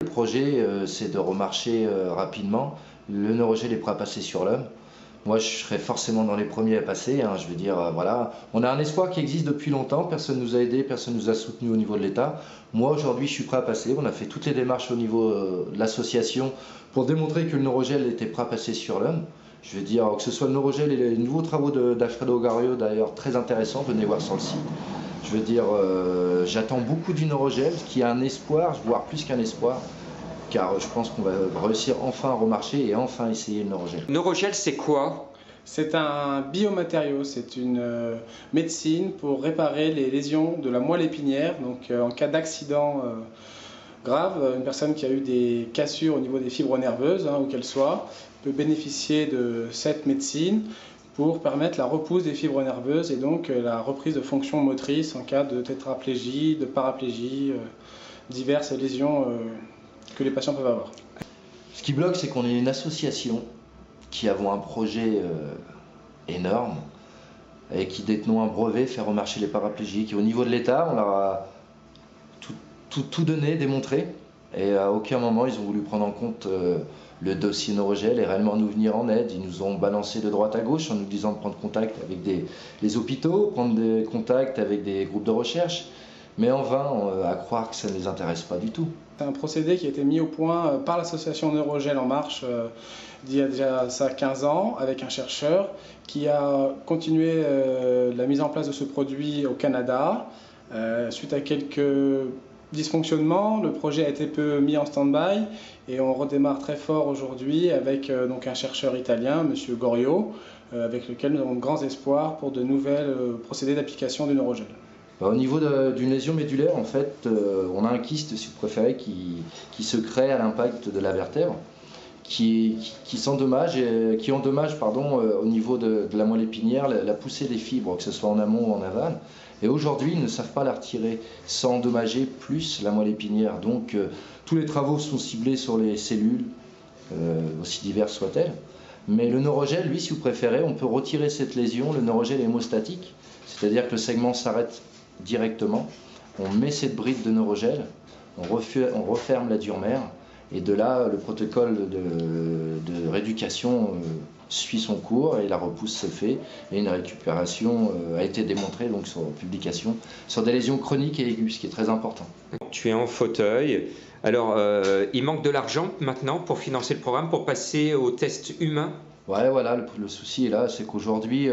Le projet, c'est de remarcher rapidement. Le neurogel est prêt à passer sur l'homme. Moi, je serai forcément dans les premiers à passer. Je veux dire, voilà. On a un espoir qui existe depuis longtemps. Personne ne nous a aidés, personne ne nous a soutenus au niveau de l'État. Moi, aujourd'hui, je suis prêt à passer. On a fait toutes les démarches au niveau de l'association pour démontrer que le neurogel était prêt à passer sur l'homme. Je veux dire, que ce soit le neurogel et les nouveaux travaux d'Alfredo Gario, d'ailleurs, très intéressants. Venez voir sur le site. Je veux dire, j'attends beaucoup du neurogel, qui a un espoir, voire plus qu'un espoir. Car je pense qu'on va réussir enfin à remarcher et enfin essayer le neurogel. Neurogel, c'est quoi? C'est un biomatériau, c'est une médecine pour réparer les lésions de la moelle épinière. Donc en cas d'accident grave, une personne qui a eu des cassures au niveau des fibres nerveuses, où qu'elles soient, peut bénéficier de cette médecine pour permettre la repousse des fibres nerveuses et donc la reprise de fonctions motrices en cas de tétraplégie, de paraplégie, diverses lésions que les patients peuvent avoir. Ce qui bloque, c'est qu'on est une association qui avons un projet énorme et qui détenons un brevet, faire remarcher les paraplégiques. Et au niveau de l'État, on leur a tout donné, démontré. Et à aucun moment, ils ont voulu prendre en compte le dossier neurogel et réellement nous venir en aide. Ils nous ont balancé de droite à gauche en nous disant de prendre contact avec les hôpitaux, prendre des contacts avec des groupes de recherche. Mais en vain, à croire que ça ne les intéresse pas du tout. C'est un procédé qui a été mis au point par l'association Neurogel En Marche il y a déjà ça 15 ans avec un chercheur qui a continué la mise en place de ce produit au Canada. Suite à quelques dysfonctionnements, le projet a été peu mis en stand-by et on redémarre très fort aujourd'hui avec donc un chercheur italien, M. Gorio, avec lequel nous avons de grands espoirs pour de nouvelles procédés d'application du neurogel. Au niveau d'une lésion médulaire, en fait, on a un kyste, si vous préférez, qui se crée à l'impact de la vertèbre, qui endommage au niveau de la moelle épinière la poussée des fibres, que ce soit en amont ou en aval. Et aujourd'hui, ils ne savent pas la retirer sans endommager plus la moelle épinière. Donc, tous les travaux sont ciblés sur les cellules, aussi diverses soient-elles. Mais le neurogel, lui, si vous préférez, on peut retirer cette lésion. Le neurogel est hémostatique, c'est-à-dire que le segment s'arrête directement, on met cette bride de neurogel, on referme la dure-mère et de là le protocole de rééducation suit son cours et la repousse se fait et une récupération a été démontrée donc sur publication sur des lésions chroniques et aiguës, ce qui est très important. Tu es en fauteuil, alors il manque de l'argent maintenant pour financer le programme, pour passer aux tests humains? Ouais, voilà, le souci est là, c'est qu'aujourd'hui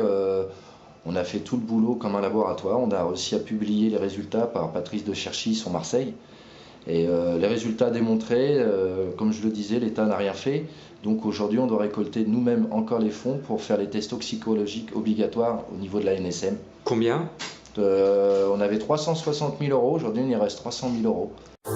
on a fait tout le boulot comme un laboratoire. On a réussi à publier les résultats par Patrice de Cherchi sur Marseille. Et les résultats démontrés, comme je le disais, l'État n'a rien fait. Donc aujourd'hui, on doit récolter nous-mêmes encore les fonds pour faire les tests toxicologiques obligatoires au niveau de la NSM. Combien? On avait 360 000 €, aujourd'hui il y reste 300 000 €.